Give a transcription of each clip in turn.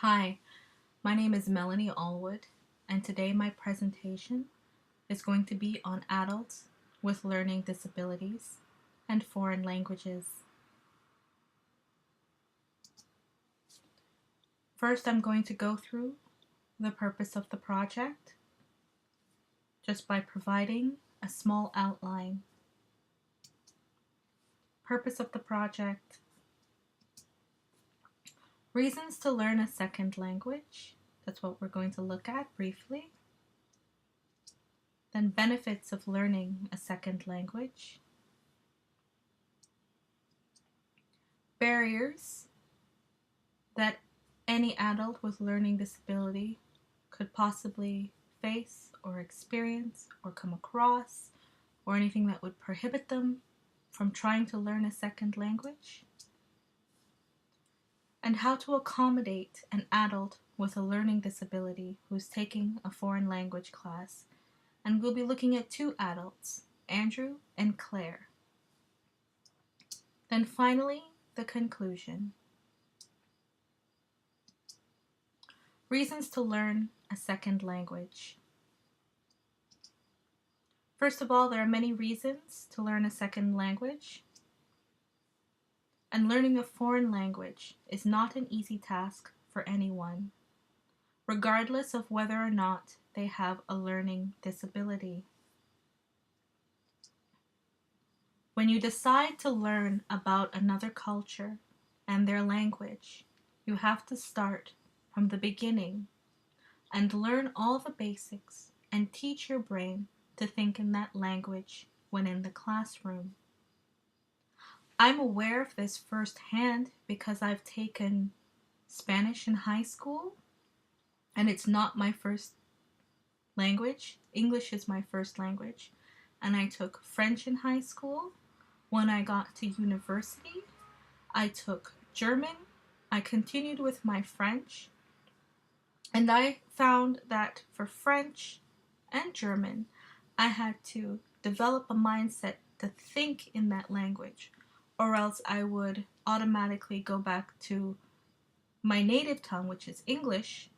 Hi, my name is Melanie Allwood, and today my presentation is going to be on adults with learning disabilities and foreign languages. First, I'm going to go through the purpose of the project just by providing a small outline. Purpose of the project: reasons to learn a second language. That's what we're going to look at briefly. Then benefits of learning a second language. Barriers that any adult with learning disability could possibly face or experience or come across, or anything that would prohibit them from trying to learn a second language, and how to accommodate an adult with a learning disability who's taking a foreign language class. And we'll be looking at two adults, Andrew and Claire. Then finally, the conclusion. Reasons to learn a second language. First of all, there are many reasons to learn a second language. And learning a foreign language is not an easy task for anyone, regardless of whether or not they have a learning disability. When you decide to learn about another culture and their language, you have to start from the beginning and learn all the basics and teach your brain to think in that language when in the classroom. I'm aware of this firsthand because I've taken Spanish in high school, and it's not my first language. English is my first language. And I took French in high school. When I got to university, I took German. I continued with my French. And I found that for French and German, I had to develop a mindset to think in that language, or else I would automatically go back to my native tongue, which is English,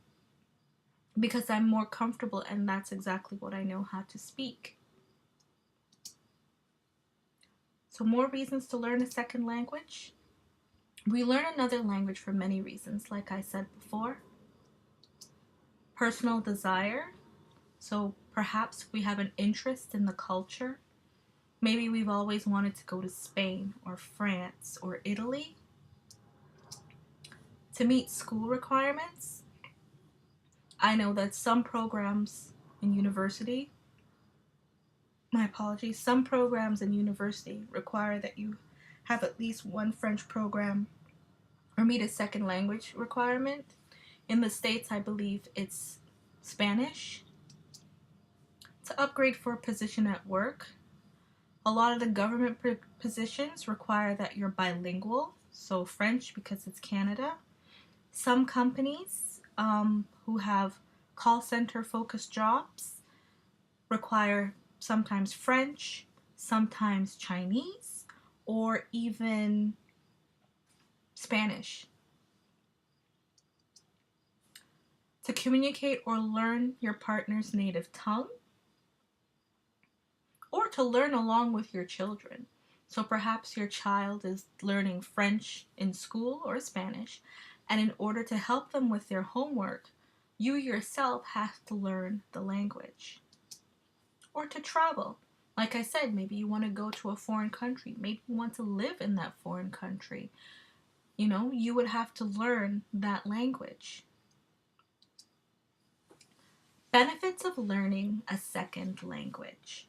because I'm more comfortable and that's exactly what I know how to speak. So more reasons to learn a second language. We learn another language for many reasons, like I said before. Personal desire. So perhaps we have an interest in the culture. Maybe we've always wanted to go to Spain or France or Italy. To meet school requirements. I know that some programs in university, some programs in university require that you have at least one French program or meet a second language requirement. In the States, I believe it's Spanish. To upgrade for a position at work, a lot of the government positions require that you're bilingual, so French because it's Canada. Some companies who have call center focused jobs require sometimes French, sometimes Chinese, or even Spanish. To communicate or learn your partner's native tongue, or to learn along with your children. So perhaps your child is learning French in school or Spanish, and in order to help them with their homework, you yourself have to learn the language. Or to travel. Like I said, maybe you want to go to a foreign country. Maybe you want to live in that foreign country. You would have to learn that language. Benefits of learning a second language.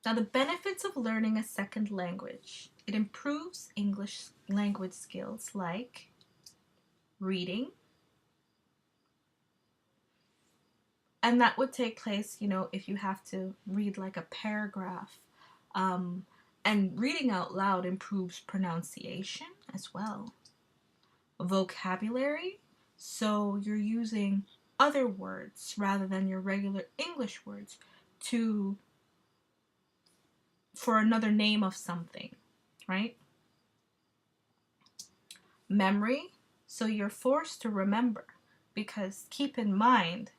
Now, the benefits of learning a second language: it improves English language skills like reading, and that would take place, if you have to read like a paragraph. And reading out loud improves pronunciation as well. Vocabulary, so you're using other words rather than your regular English words for another name of something, right? memory, so you're forced to remember. Because keep in mind,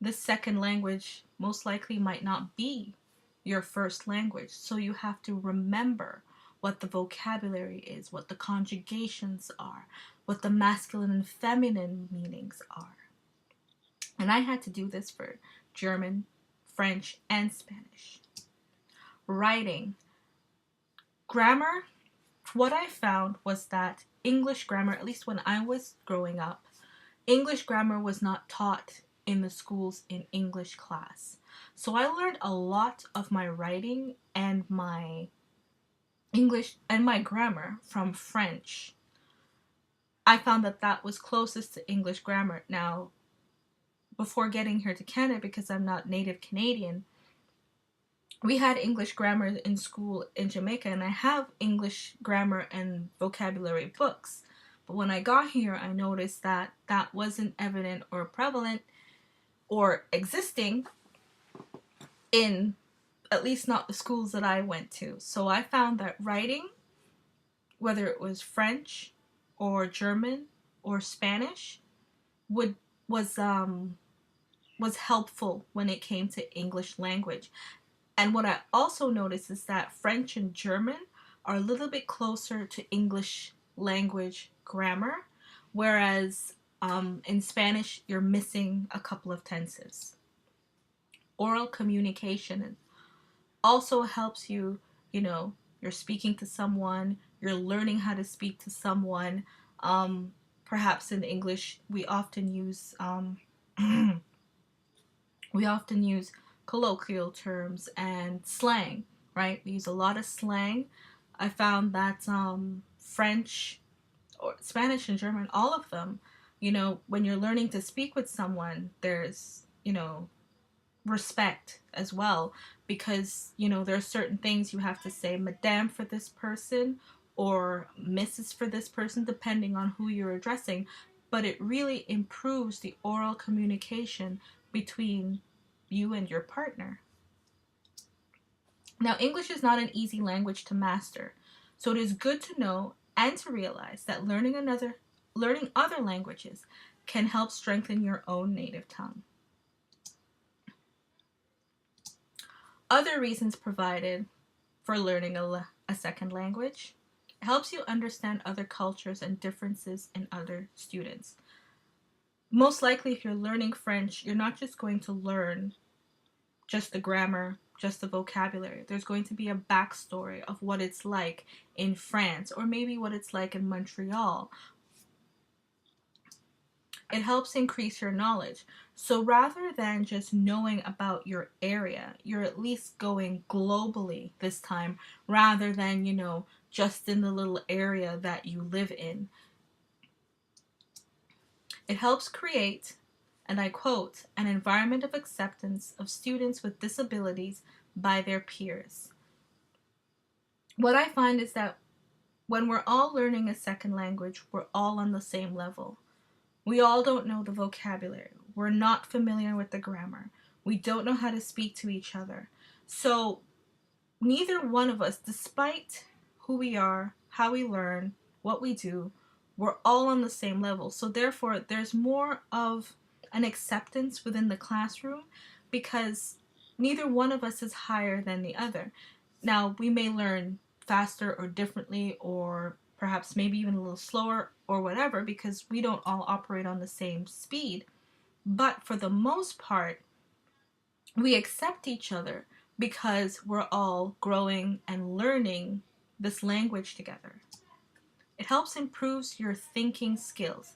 this second language most likely might not be your first language. So you have to remember what the vocabulary is, what the conjugations are, what the masculine and feminine meanings are. And I had to do this for German, French, and Spanish. Writing. Grammar, what I found was that English grammar, at least when I was growing up, English grammar was not taught in the schools in English class. So I learned a lot of my writing and my English and my grammar from French. I found that that was closest to English grammar. Now, before getting here to Canada, because I'm not native Canadian, we had English grammar in school in Jamaica, and I have English grammar and vocabulary books. But when I got here, I noticed that that wasn't evident or prevalent or existing in at least not the schools that I went to. So I found that writing, whether it was French or German or Spanish, would was um was helpful when it came to English language. And what I also noticed is that French and German are a little bit closer to English language grammar, whereas in Spanish you're missing a couple of tenses. Oral communication also helps you, you're speaking to someone, you're learning how to speak to someone. Um, Perhaps in English we often use colloquial terms and slang, right? We use a lot of slang. I found that French or Spanish and German, all of them, when you're learning to speak with someone, there's, respect as well, because there are certain things you have to say madame for this person or Mrs. for this person, depending on who you're addressing. But it really improves the oral communication between you and your partner. Now, English is not an easy language to master, so it is good to know and to realize that learning other languages can help strengthen your own native tongue. Other reasons provided for learning a second language: it helps you understand other cultures and differences in other students. Most likely, if you're learning French, you're not just going to learn just the grammar, just the vocabulary. There's going to be a backstory of what it's like in France, or maybe what it's like in Montreal. It helps increase your knowledge. So rather than just knowing about your area, you're at least going globally this time, rather than, just in the little area that you live in. It helps create, and I quote, an environment of acceptance of students with disabilities by their peers. What I find is that when we're all learning a second language, we're all on the same level. We all don't know the vocabulary. We're not familiar with the grammar. We don't know how to speak to each other. So neither one of us, despite who we are, how we learn, what we do, we're all on the same level. So therefore, there's more of an acceptance within the classroom, because neither one of us is higher than the other. Now, we may learn faster or differently, or perhaps maybe even a little slower or whatever, because we don't all operate on the same speed. But for the most part, we accept each other because we're all growing and learning this language together. It helps improve your thinking skills.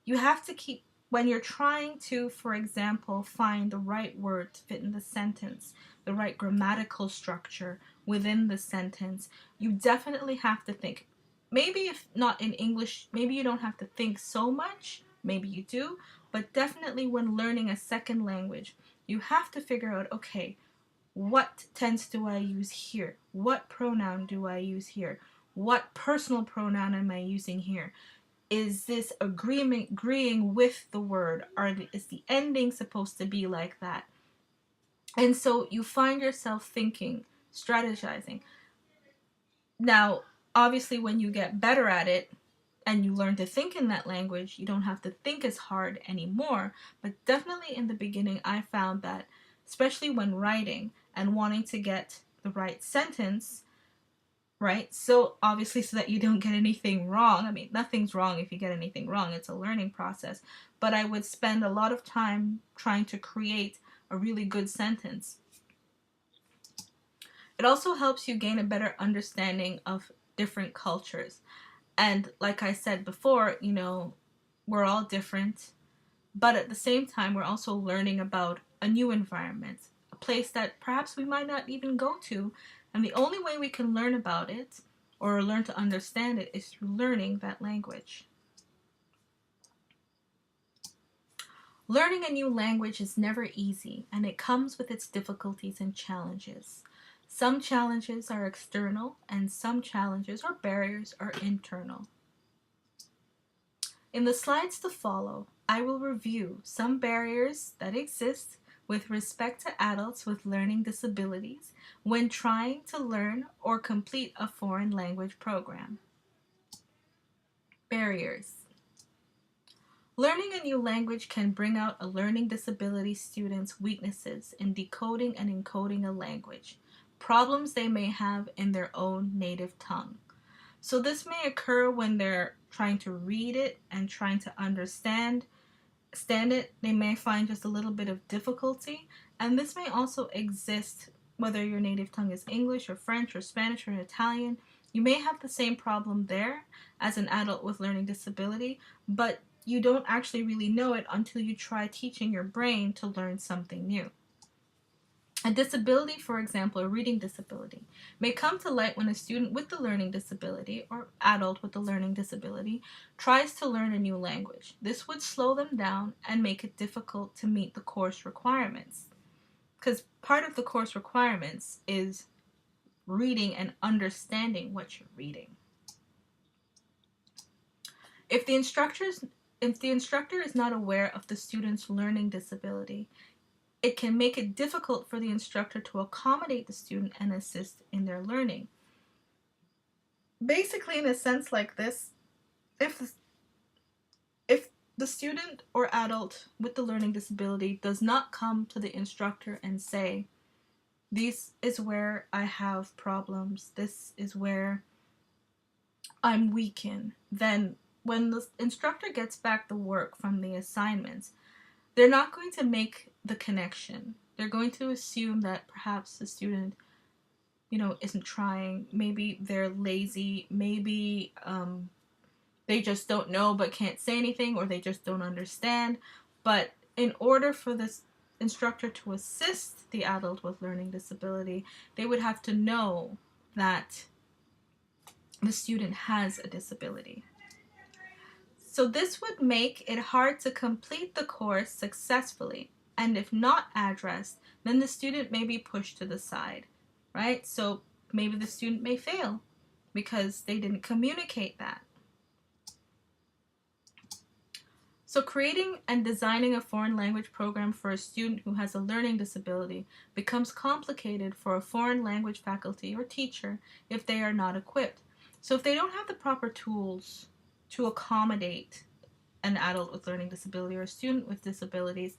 You have to keep, when you're trying to, for example, find the right word to fit in the sentence, the right grammatical structure within the sentence, you definitely have to think. Maybe if not in English, maybe you don't have to think so much, maybe you do, but definitely when learning a second language, you have to figure out, okay, what tense do I use here? What pronoun do I use here? What personal pronoun am I using here? Is this agreeing with the word? Is the ending supposed to be like that? And so you find yourself thinking, strategizing. Now, obviously, when you get better at it and you learn to think in that language, you don't have to think as hard anymore. But definitely in the beginning, I found that, especially when writing and wanting to get the right sentence, right? So obviously, so that you don't get anything wrong. I mean, nothing's wrong if you get anything wrong. It's a learning process. But I would spend a lot of time trying to create a really good sentence. It also helps you gain a better understanding of different cultures. And like I said before, we're all different, but at the same time, we're also learning about a new environment, a place that perhaps we might not even go to. And the only way we can learn about it or learn to understand it is through learning that language. Learning a new language is never easy, and it comes with its difficulties and challenges. Some challenges are external, and some challenges or barriers are internal. In the slides to follow, I will review some barriers that exist with respect to adults with learning disabilities when trying to learn or complete a foreign language program. Barriers. Learning a new language can bring out a learning disability student's weaknesses in decoding and encoding a language, problems they may have in their own native tongue. So this may occur when they're trying to read it and trying to understand it. They may find just a little bit of difficulty, and this may also exist whether your native tongue is English or French or Spanish or Italian. You may have the same problem there as an adult with learning disability, but you don't actually really know it until you try teaching your brain to learn something new. A disability, for example, a reading disability, may come to light when a student with the learning disability or adult with the learning disability tries to learn a new language. This would slow them down and make it difficult to meet the course requirements. Because part of the course requirements is reading and understanding what you're reading. If the instructor is not aware of the student's learning disability, it can make it difficult for the instructor to accommodate the student and assist in their learning. Basically, in a sense like this, if the student or adult with the learning disability does not come to the instructor and say, this is where I have problems, this is where I'm weak in, then when the instructor gets back the work from the assignments, they're not going to make the connection. They're going to assume that perhaps the student, isn't trying. Maybe they're lazy. Maybe they just don't know but can't say anything, or they just don't understand. But in order for this instructor to assist the adult with learning disability, they would have to know that the student has a disability. So this would make it hard to complete the course successfully, and if not addressed, then the student may be pushed to the side, right? So maybe the student may fail because they didn't communicate that. So creating and designing a foreign language program for a student who has a learning disability becomes complicated for a foreign language faculty or teacher if they are not equipped. So if they don't have the proper tools to accommodate an adult with learning disability or a student with disabilities,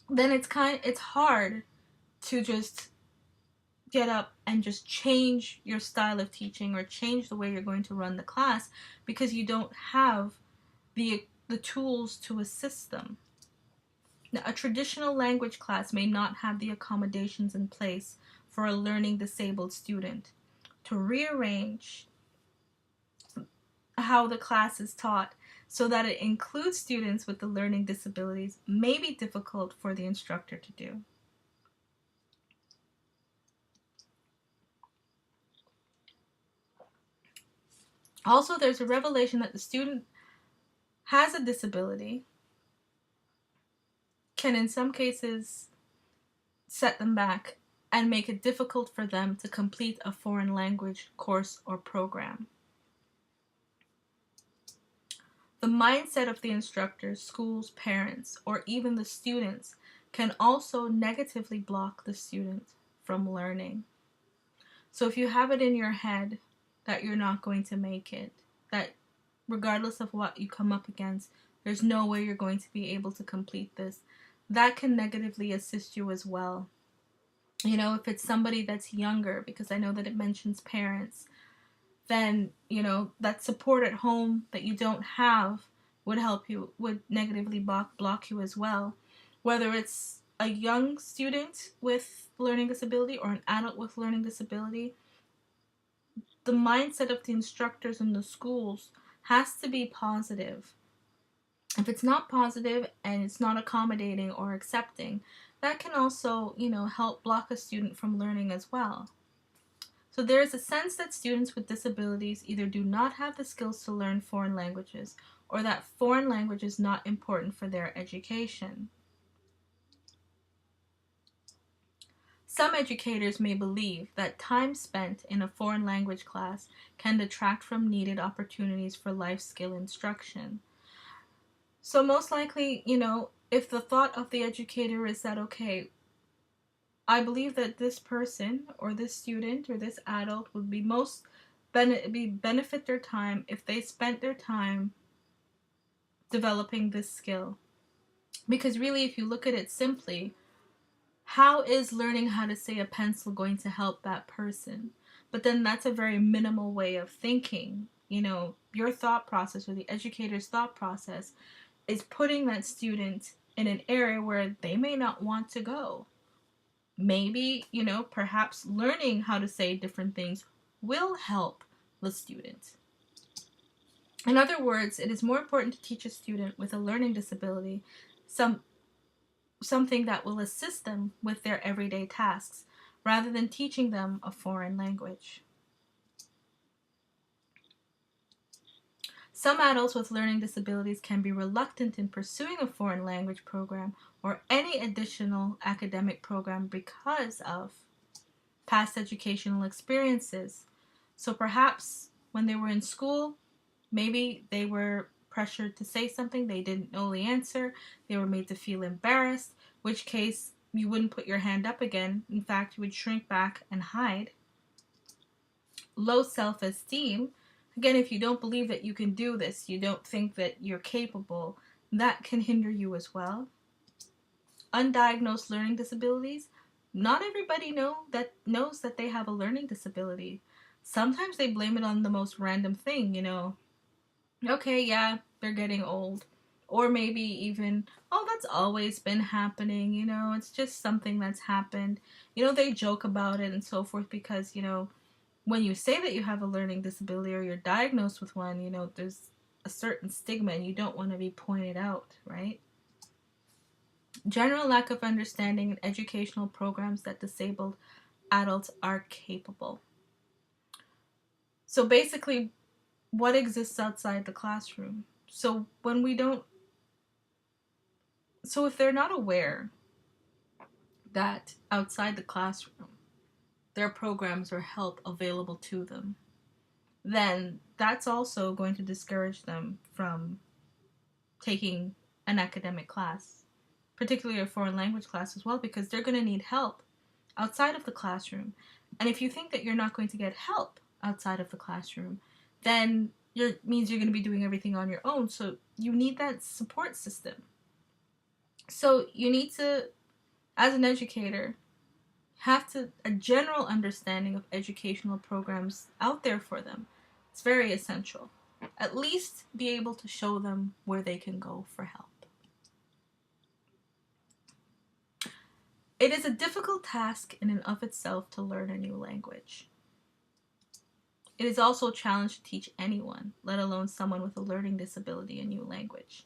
then it's hard to just get up and just change your style of teaching or change the way you're going to run the class because you don't have the tools to assist them. Now, a traditional language class may not have the accommodations in place for a learning disabled student. To rearrange how the class is taught so that it includes students with the learning disabilities may be difficult for the instructor to do. Also, there's a revelation that the student has a disability can in some cases set them back and make it difficult for them to complete a foreign language course or program. The mindset of the instructors, schools, parents, or even the students can also negatively block the student from learning. So if you have it in your head that you're not going to make it, that regardless of what you come up against, there's no way you're going to be able to complete this. That can negatively assist you as well. You know, if it's somebody that's younger, because I know that it mentions parents, then, you know, that support at home that you don't have would help you, would negatively block you as well. Whether it's a young student with learning disability or an adult with learning disability, the mindset of the instructors in the schools has to be positive. If it's not positive and it's not accommodating or accepting, that can also, you know, help block a student from learning as well. So there is a sense that students with disabilities either do not have the skills to learn foreign languages or that foreign language is not important for their education. Some educators may believe that time spent in a foreign language class can detract from needed opportunities for life skill instruction. So most likely, you know, if the thought of the educator is that, okay, I believe that this person or this student or this adult would be benefit their time if they spent their time developing this skill. Because really, if you look at it simply, how is learning how to say a pencil going to help that person? But then that's a very minimal way of thinking. You know, your thought process or the educator's thought process is putting that student in an area where they may not want to go. Maybe, you know, perhaps learning how to say different things will help the student. In other words, it is more important to teach a student with a learning disability something that will assist them with their everyday tasks rather than teaching them a foreign language. Some adults with learning disabilities can be reluctant in pursuing a foreign language program or any additional academic program because of past educational experiences. So perhaps when they were in school, maybe they were pressured to say something, they didn't know the answer, they were made to feel embarrassed, which case you wouldn't put your hand up again. In fact, you would shrink back and hide. Low self-esteem. Again, if you don't believe that you can do this, you don't think that you're capable, that can hinder you as well. Undiagnosed learning disabilities. Not everybody knows that they have a learning disability. Sometimes they blame it on the most random thing, you know. Okay, yeah, they're getting old. Or maybe even, oh, that's always been happening, you know, it's just something that's happened. You know, they joke about it and so forth because, you know, when you say that you have a learning disability or you're diagnosed with one, you know, there's a certain stigma and you don't want to be pointed out, right? General lack of understanding in educational programs that disabled adults are capable. So basically, what exists outside the classroom? So when we don't, so if they're not aware that outside the classroom there are programs or help available to them, then that's also going to discourage them from taking an academic class, particularly a foreign language class as well, because they're going to need help outside of the classroom. And if you think that you're not going to get help outside of the classroom, then it means you're going to be doing everything on your own. So you need that support system. So you need to, as an educator, have a general understanding of educational programs out there for them. It's very essential. At least be able to show them where they can go for help. It is a difficult task in and of itself to learn a new language. It is also a challenge to teach anyone, let alone someone with a learning disability, a new language.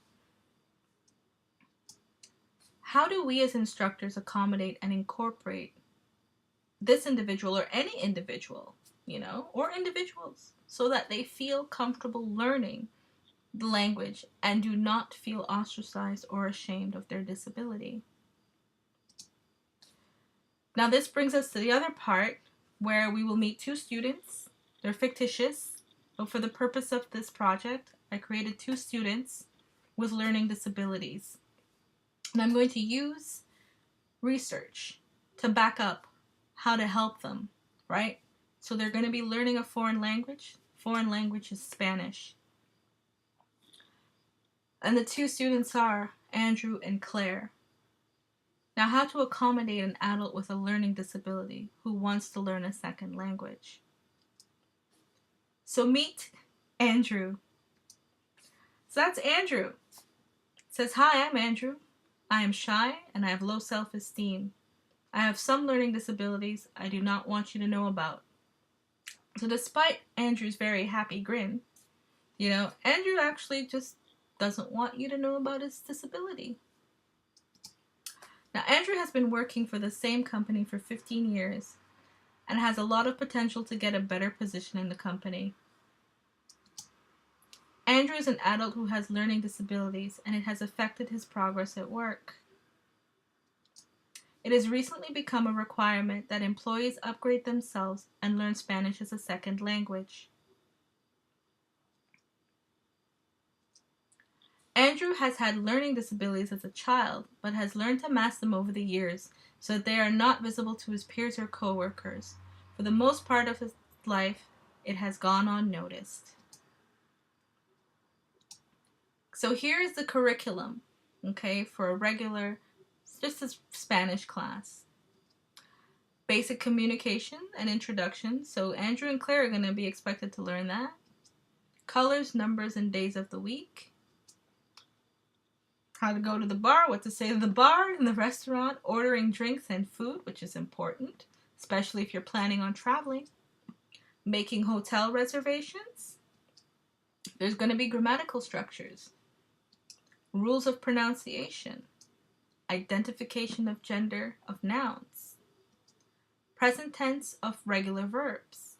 How do we as instructors accommodate and incorporate this individual or any individual, you know, or individuals so that they feel comfortable learning the language and do not feel ostracized or ashamed of their disability? Now this brings us to the other part where we will meet two students. They're fictitious, but for the purpose of this project, I created two students with learning disabilities. And I'm going to use research to back up how to help them, right? So they're going to be learning a foreign language. Foreign language is Spanish. And the two students are Andrew and Claire. Now, how to accommodate an adult with a learning disability who wants to learn a second language. So meet Andrew. So that's Andrew. Says, "Hi, I'm Andrew. I am shy and I have low self-esteem. I have some learning disabilities I do not want you to know about." So despite Andrew's very happy grin, Andrew actually just doesn't want you to know about his disability. Now, Andrew has been working for the same company for 15 years and has a lot of potential to get a better position in the company. Andrew is an adult who has learning disabilities, and it has affected his progress at work. It has recently become a requirement that employees upgrade themselves and learn Spanish as a second language. Andrew has had learning disabilities as a child, but has learned to mask them over the years so that they are not visible to his peers or coworkers. For the most part of his life, it has gone unnoticed. So here is the curriculum, for a regular, just a Spanish class. Basic communication and introduction. So Andrew and Claire are going to be expected to learn that. Colors, numbers, and days of the week. How to go to the bar, what to say to the bar in the restaurant, ordering drinks and food, which is important, especially if you're planning on traveling. Making hotel reservations. There's going to be grammatical structures. Rules of pronunciation. Identification of gender of nouns. Present tense of regular verbs.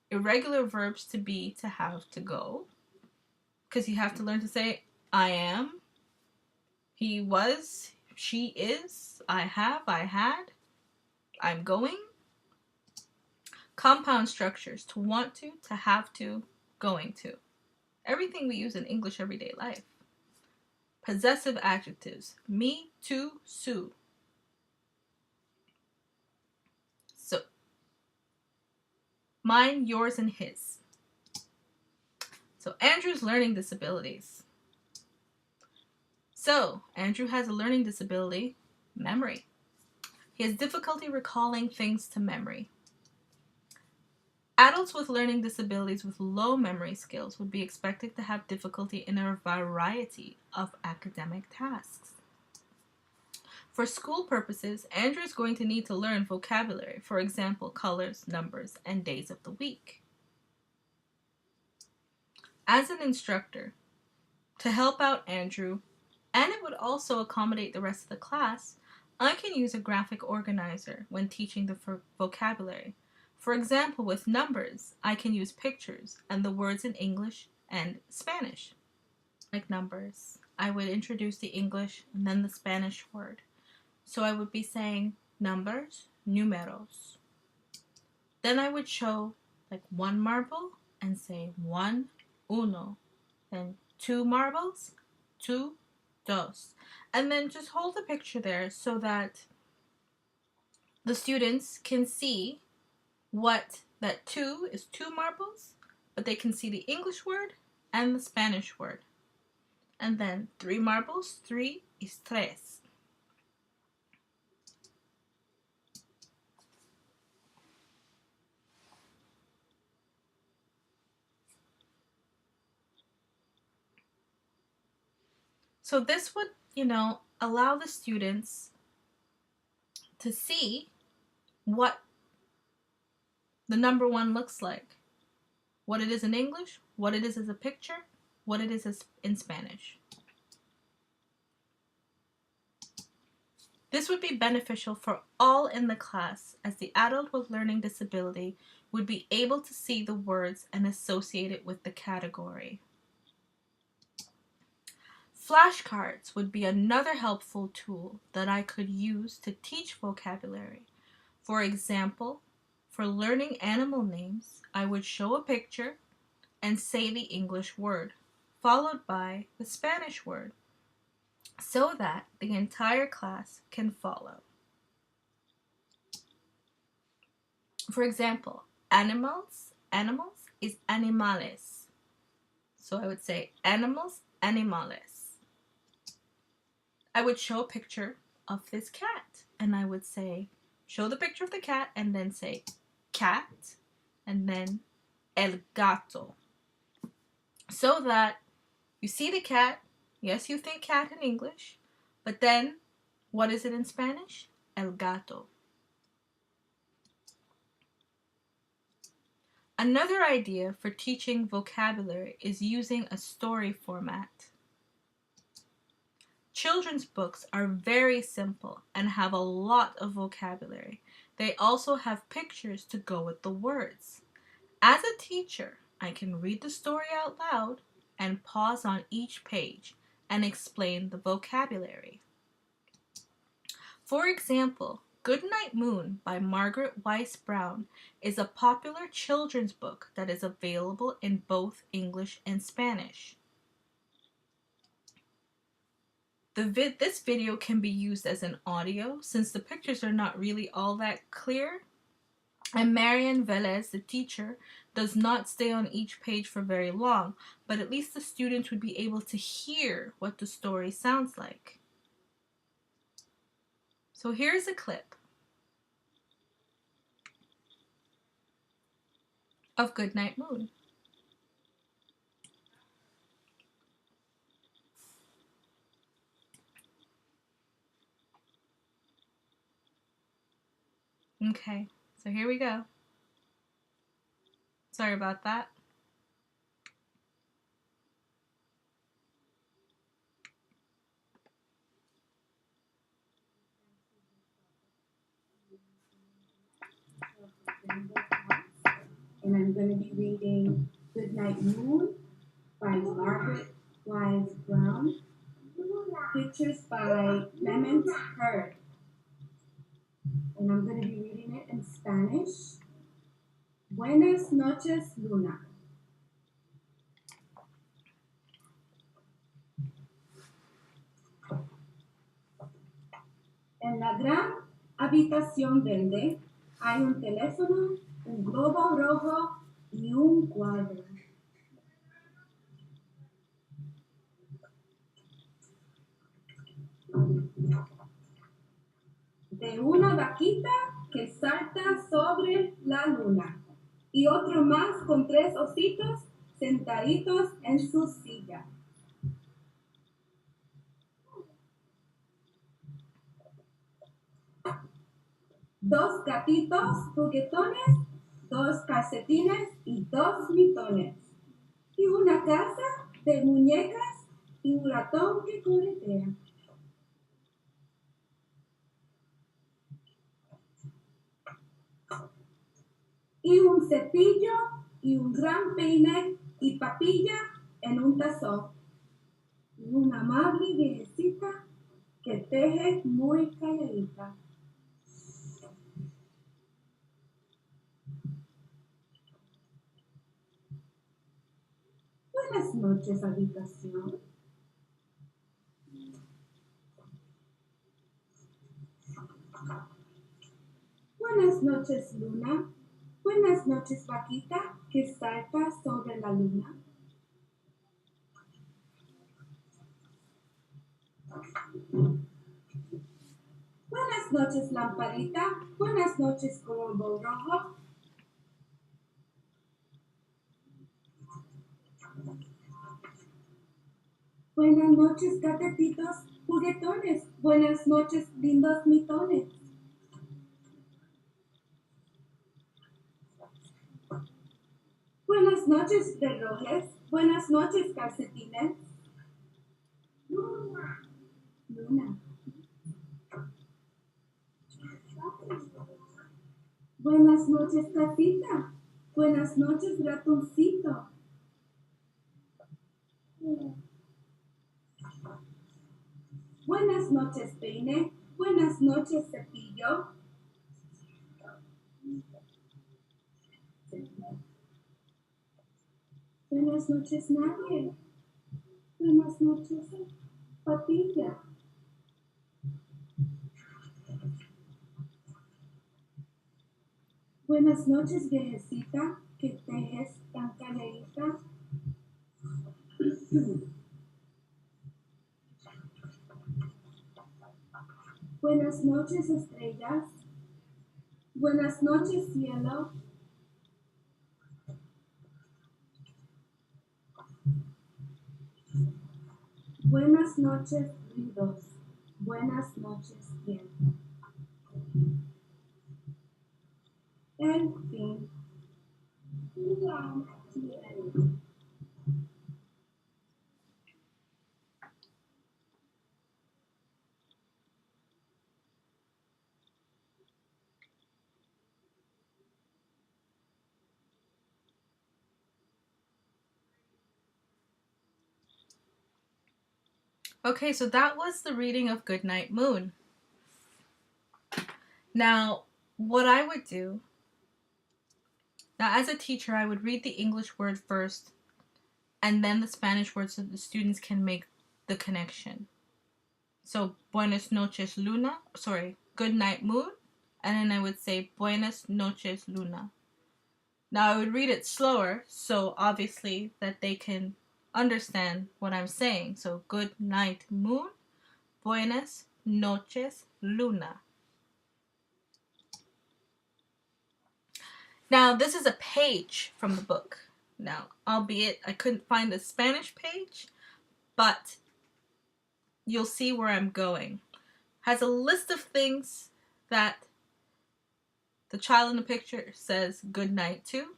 Irregular verbs to be, to have, to go. Because you have to learn to say, I am, he was, she is, I have, I had, I'm going. Compound structures, to want to have to, going to. Everything we use in English everyday life. Possessive adjectives, me, to, Sue. So, mine, yours, and his. So, Andrew's learning disabilities. So, Andrew has a learning disability, memory. He has difficulty recalling things to memory. Adults with learning disabilities with low memory skills would be expected to have difficulty in a variety of academic tasks. For school purposes, Andrew is going to need to learn vocabulary, for example, colors, numbers, and days of the week. As an instructor, to help out Andrew, and it would also accommodate the rest of the class, I can use a graphic organizer when teaching the vocabulary. For example, with numbers, I can use pictures and the words in English and Spanish. Like numbers, I would introduce the English and then the Spanish word. So I would be saying numbers, números. Then I would show like one marble and say one, uno. Then two marbles, two, dos. And then just hold the picture there so that the students can see that two is two marbles, but they can see the English word and the Spanish word. And then three marbles, three is tres. So this would, allow the students to see what the number one looks like. What it is in English, what it is as a picture, what it is in Spanish. This would be beneficial for all in the class, as the adult with learning disability would be able to see the words and associate it with the category. Flashcards would be another helpful tool that I could use to teach vocabulary. For example, for learning animal names, I would show a picture and say the English word, followed by the Spanish word, so that the entire class can follow. For example, animals is animales. So I would say animals, animales. I would show a picture of this cat and I would say, show the picture of the cat and then say cat and then el gato. So that you see the cat, yes, you think cat in English, but then what is it in Spanish? El gato. Another idea for teaching vocabulary is using a story format. Children's books are very simple and have a lot of vocabulary. They also have pictures to go with the words. As a teacher, I can read the story out loud and pause on each page and explain the vocabulary. For example, Goodnight Moon by Margaret Weiss Brown is a popular children's book that is available in both English and Spanish. This video can be used as an audio since the pictures are not really all that clear. And Marian Velez, the teacher, does not stay on each page for very long, but at least the students would be able to hear what the story sounds like. So here's a clip of Goodnight Moon. Okay, so here we go. Sorry about that. And I'm going to be reading Goodnight Moon by Margaret Wise Brown. Pictures by Clement Hurd. And I'm going to be reading it in Spanish. Buenas noches, Luna. En la gran habitación verde hay un teléfono, un globo rojo y un cuadro. De una vaquita que salta sobre la luna y otro más con tres ositos sentaditos en su silla. Dos gatitos juguetones, dos calcetines y dos mitones. Y una casa de muñecas y un ratón que corretea. Y un cepillo y un gran peine y papilla en un tazón. Y una amable viejecita que teje muy calladita. Buenas noches, habitación. Buenas noches, luna. Buenas noches, vaquita que salta sobre la luna. Buenas noches, lamparita. Buenas noches, globo rojo. Buenas noches, gatetitos juguetones. Buenas noches, lindos mitones. Buenas noches, relojes. Buenas noches, calcetines. Luna. Luna. Buenas noches, casita. Buenas noches, ratoncito. Buenas noches, peine. Buenas noches, cepillo. Buenas noches, nadie. Buenas noches, papilla. Buenas noches, viejecita, que tejes tan calladita. Buenas noches, estrellas. Buenas noches, cielo. Buenas noches, ríos. Buenas noches, tiempo. En fin. Okay, so that was the reading of Goodnight Moon. Now, what I would do, now as a teacher, I would read the English word first and then the Spanish word so the students can make the connection. So, buenas noches, luna, good night, moon, and then I would say buenas noches, luna. Now, I would read it slower, so obviously that they can understand what I'm saying. So, good night, moon, buenas noches, luna. Now, this is a page from the book. Now, albeit I couldn't find the Spanish page, but you'll see where I'm going. Has a list of things that the child in the picture says good night to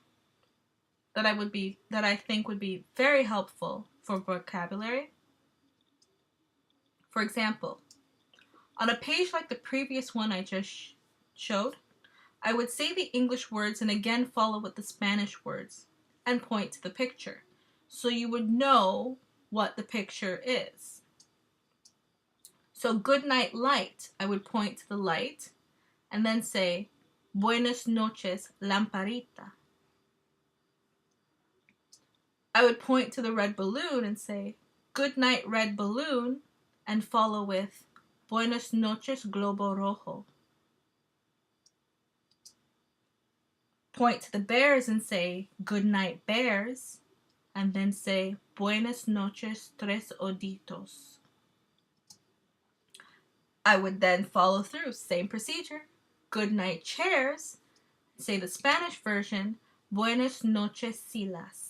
that I think would be very helpful for vocabulary. For example, on a page like the previous one I just showed, I would say the English words and again follow with the Spanish words and point to the picture. So you would know what the picture is. So good night light, I would point to the light and then say buenas noches lamparita. I would point to the red balloon and say good night red balloon and follow with buenas noches globo rojo. Point to the bears and say good night bears and then say buenas noches tres oditos. I would then follow through, same procedure. Good night chairs, say the Spanish version, buenas noches sillas.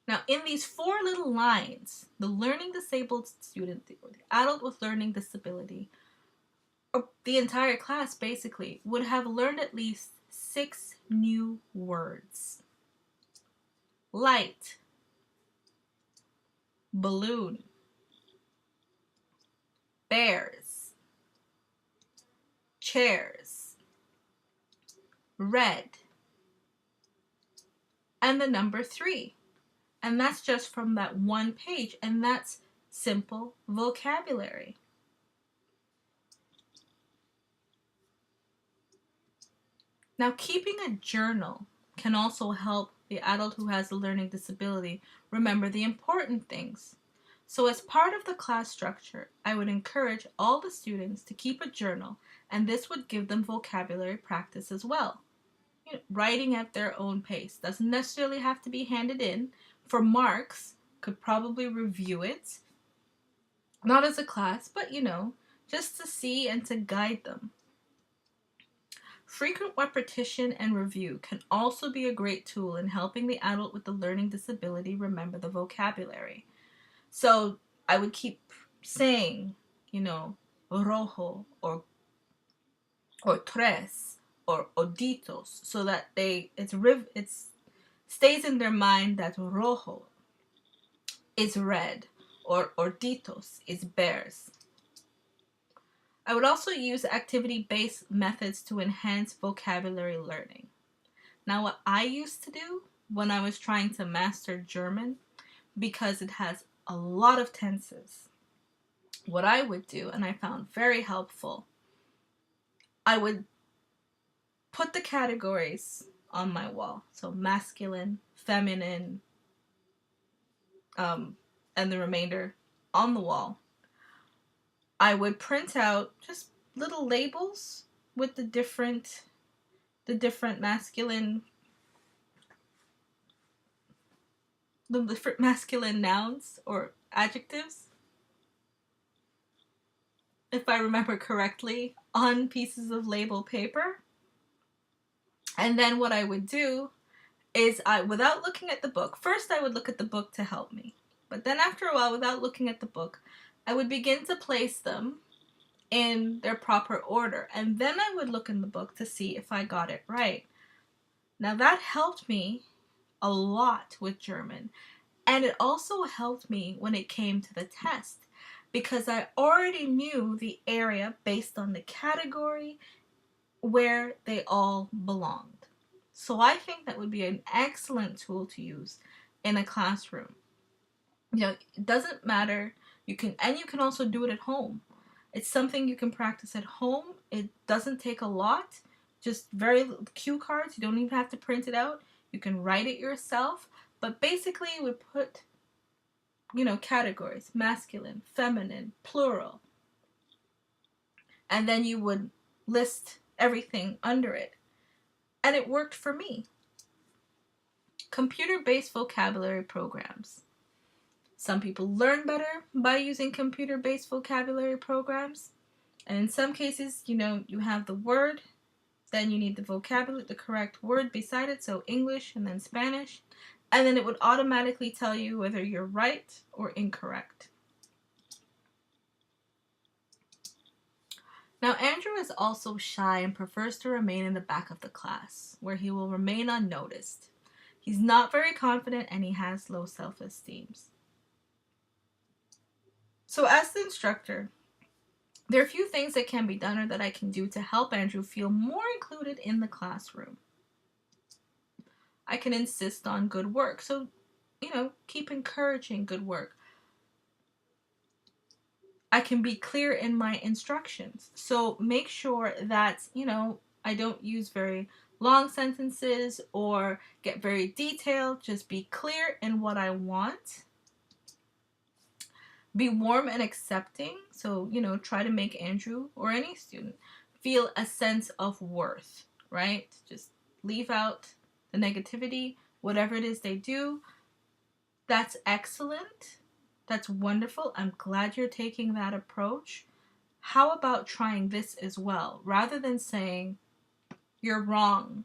Now, in these four little lines, the learning disabled student or the adult with learning disability, or the entire class basically, would have learned at least 6 new words. Light, balloon, bears, chairs, red, and the number 3. And that's just from that one page, and that's simple vocabulary. Now, keeping a journal can also help the adult who has a learning disability remember the important things. So, as part of the class structure, I would encourage all the students to keep a journal, and this would give them vocabulary practice as well. Writing at their own pace doesn't necessarily have to be handed in for marks, could probably review it, not as a class, but just to see and to guide them. Frequent repetition and review can also be a great tool in helping the adult with the learning disability remember the vocabulary. So I would keep saying, rojo or tres or oditos so that it's stays in their mind that rojo is red or oditos is bears. I would also use activity-based methods to enhance vocabulary learning. Now, what I used to do when I was trying to master German, because it has a lot of tenses, what I would do, and I found very helpful, I would put the categories on my wall. So masculine, feminine, and the remainder on the wall. I would print out just little labels with the different masculine, the different masculine nouns or adjectives, if I remember correctly, on pieces of label paper. And then what I would do is without looking at the book, first I would look at the book to help me. But then after a while, without looking at the book, I would begin to place them in their proper order. And then I would look in the book to see if I got it right. Now that helped me a lot with German. And it also helped me when it came to the test because I already knew the area based on the category where they all belonged. So I think that would be an excellent tool to use in a classroom. It doesn't matter. You can also do it at home. It's something you can practice at home. It doesn't take a lot. Just very little cue cards. You don't even have to print it out. You can write it yourself. But basically, we put, categories: masculine, feminine, plural. And then you would list everything under it. And it worked for me. Computer-based vocabulary programs. Some people learn better by using computer-based vocabulary programs. And in some cases, you have the word, then you need the vocabulary, the correct word beside it, so English and then Spanish. And then it would automatically tell you whether you're right or incorrect. Now, Andrew is also shy and prefers to remain in the back of the class, where he will remain unnoticed. He's not very confident and he has low self-esteem. So as the instructor, there are a few things that can be done or that I can do to help Andrew feel more included in the classroom. I can insist on good work. So, keep encouraging good work. I can be clear in my instructions. So make sure that, I don't use very long sentences or get very detailed. Just be clear in what I want. Be warm and accepting. So, try to make Andrew or any student feel a sense of worth, right? Just leave out the negativity, whatever it is they do. That's excellent. That's wonderful. I'm glad you're taking that approach. How about trying this as well? Rather than saying, you're wrong,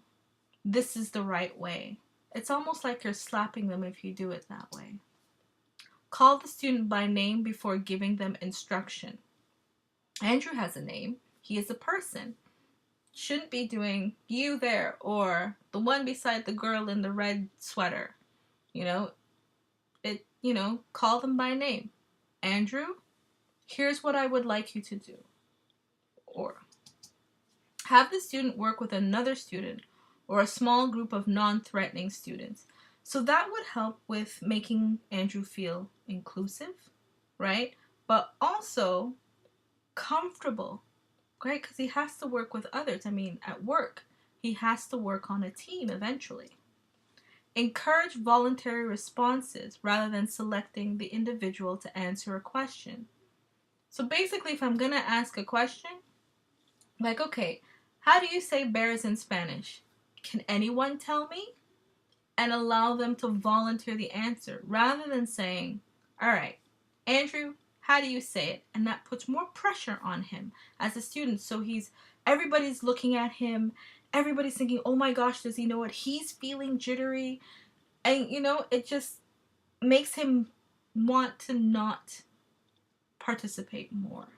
this is the right way. It's almost like you're slapping them if you do it that way. Call the student by name before giving them instruction. Andrew has a name. He is a person. Shouldn't be doing you there or the one beside the girl in the red sweater. Call them by name. Andrew, here's what I would like you to do. Or have the student work with another student or a small group of non-threatening students. So that would help with making Andrew feel inclusive, right? But also comfortable, right? Because he has to work with others. At work, he has to work on a team eventually. Encourage voluntary responses rather than selecting the individual to answer a question. So basically, if I'm going to ask a question, like, okay, how do you say bears in Spanish? Can anyone tell me? And allow them to volunteer the answer rather than saying, all right, Andrew, how do you say it? And that puts more pressure on him as a student. So everybody's looking at him. Everybody's thinking, oh my gosh, does he know it? He's feeling jittery. And, it just makes him want to not participate more.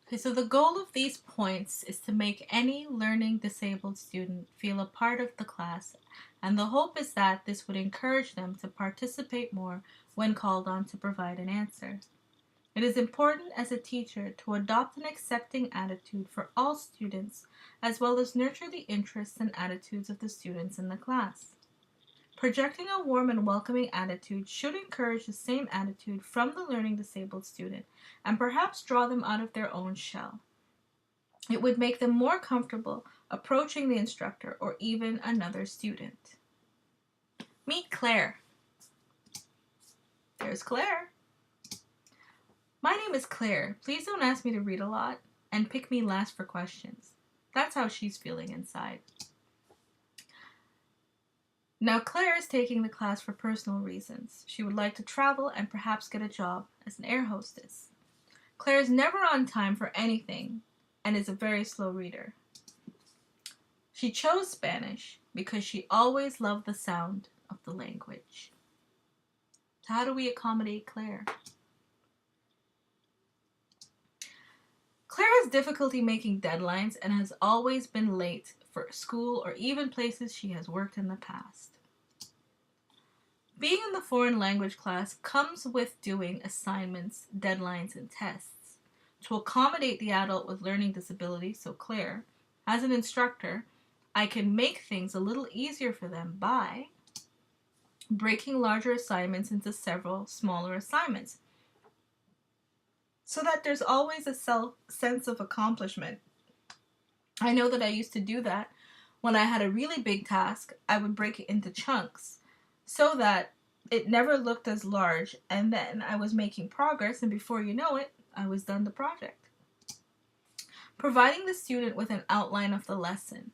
Okay, so the goal of these points is to make any learning disabled student feel a part of the class, and the hope is that this would encourage them to participate more when called on to provide an answer. It is important as a teacher to adopt an accepting attitude for all students, as well as nurture the interests and attitudes of the students in the class. Projecting a warm and welcoming attitude should encourage the same attitude from the learning disabled student and perhaps draw them out of their own shell. It would make them more comfortable approaching the instructor or even another student. Meet Claire. There's Claire. My name is Claire. Please don't ask me to read a lot and pick me last for questions. That's how she's feeling inside. Now, Claire is taking the class for personal reasons. She would like to travel and perhaps get a job as an air hostess. Claire is never on time for anything and is a very slow reader. She chose Spanish because she always loved the sound of the language. So how do we accommodate Claire? Claire has difficulty making deadlines and has always been late for school or even places she has worked in the past. Being in the foreign language class comes with doing assignments, deadlines, and tests. To accommodate the adult with learning disabilities, so Claire, as an instructor, I can make things a little easier for them by breaking larger assignments into several smaller assignments so that there's always a sense of accomplishment. I know that I used to do that. When I had a really big task, I would break it into chunks so that it never looked as large, and then I was making progress, and before you know it, I was done the project. Providing the student with an outline of the lesson.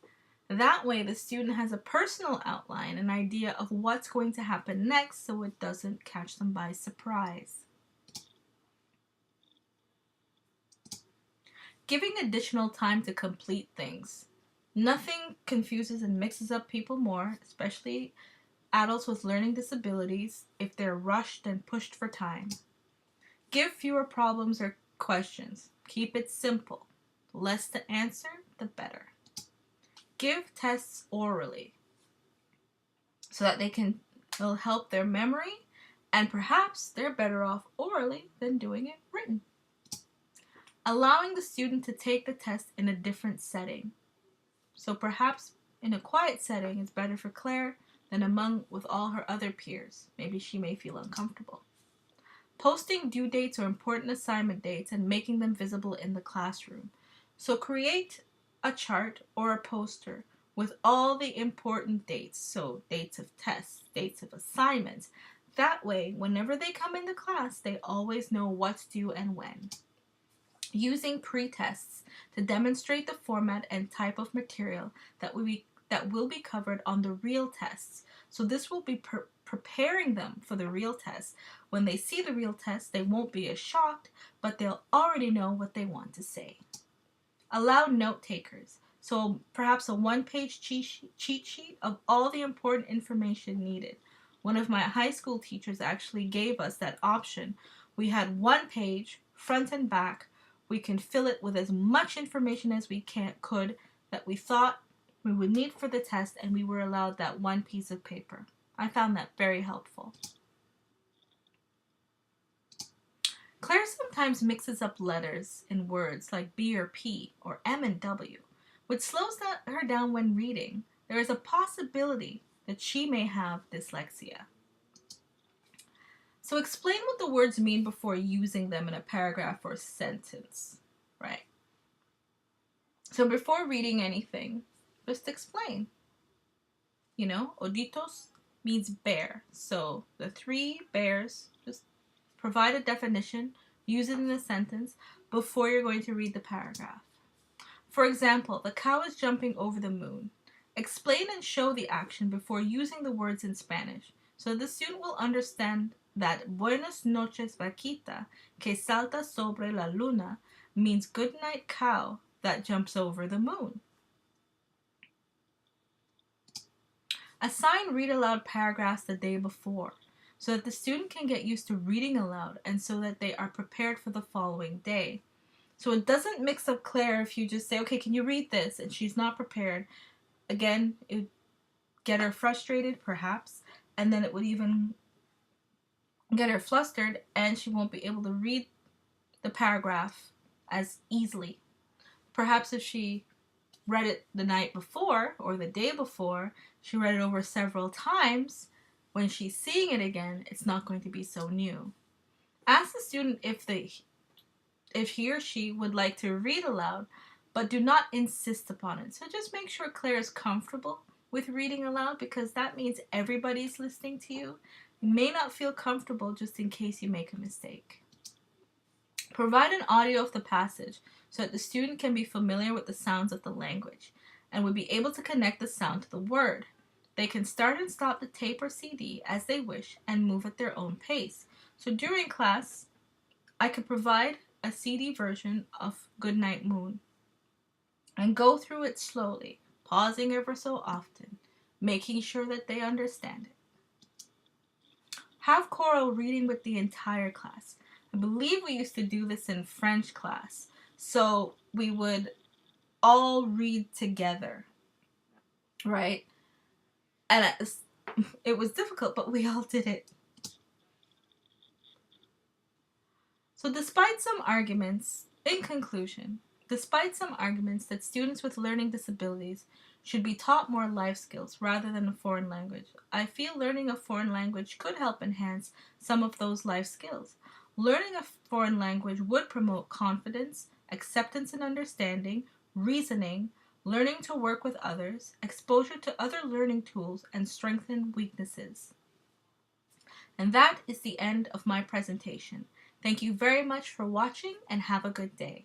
That way, the student has a personal outline, an idea of what's going to happen next, so it doesn't catch them by surprise. Giving additional time to complete things. Nothing confuses and mixes up people more, especially adults with learning disabilities, if they're rushed and pushed for time. Give fewer problems or questions. Keep it simple. The less to answer, the better. Give tests orally so that it'll help their memory, and perhaps they're better off orally than doing it written. Allowing the student to take the test in a different setting. So perhaps in a quiet setting is better for Claire than with all her other peers. Maybe she may feel uncomfortable. Posting due dates or important assignment dates and making them visible in the classroom. So create a chart or a poster with all the important dates. So dates of tests, dates of assignments. That way, whenever they come into class, they always know what's due and when. Using pre-tests to demonstrate the format and type of material that will be covered on the real tests. So this will be preparing them for the real test. When they see the real test, they won't be as shocked, but they'll already know what they want to say. Allow note takers. So perhaps a one-page cheat sheet of all the important information needed. One of my high school teachers actually gave us that option. We had one page, front and back. We can fill it with as much information as we could that we thought we would need for the test, and we were allowed that one piece of paper. I found that very helpful. Claire sometimes mixes up letters in words like B or P or M and W, which slows her down when reading. There is a possibility that she may have dyslexia. So explain what the words mean before using them in a paragraph or sentence, right? So before reading anything, just explain. Oditos means bear. So the 3 bears, just provide a definition, use it in a sentence before you're going to read the paragraph. For example, the cow is jumping over the moon. Explain and show the action before using the words in Spanish, so the student will understand that Buenas noches, vaquita, que salta sobre la luna means good night, cow that jumps over the moon. Assign read aloud paragraphs the day before so that the student can get used to reading aloud and so that they are prepared for the following day. So it doesn't mix up Claire if you just say, okay, can you read this? And she's not prepared. Again, it would get her frustrated, perhaps, and then it would even get her flustered, and she won't be able to read the paragraph as easily. Perhaps if she read it the night before or the day before, she read it over several times, when she's seeing it again, it's not going to be so new. Ask the student if he or she would like to read aloud, but do not insist upon it. So just make sure Claire is comfortable with reading aloud, because that means everybody's listening to you. You may not feel comfortable just in case you make a mistake. Provide an audio of the passage so that the student can be familiar with the sounds of the language and would be able to connect the sound to the word. They can start and stop the tape or CD as they wish and move at their own pace. So during class, I could provide a CD version of Goodnight Moon and go through it slowly, pausing ever so often, making sure that they understand it. Have choral reading with the entire class. I believe we used to do this in French class. So we would all read together, right? And it was difficult, but we all did it. So in conclusion, despite some arguments that students with learning disabilities should be taught more life skills rather than a foreign language, I feel learning a foreign language could help enhance some of those life skills. Learning a foreign language would promote confidence, acceptance and understanding, reasoning, learning to work with others, exposure to other learning tools, and strengthen weaknesses. And that is the end of my presentation. Thank you very much for watching and have a good day.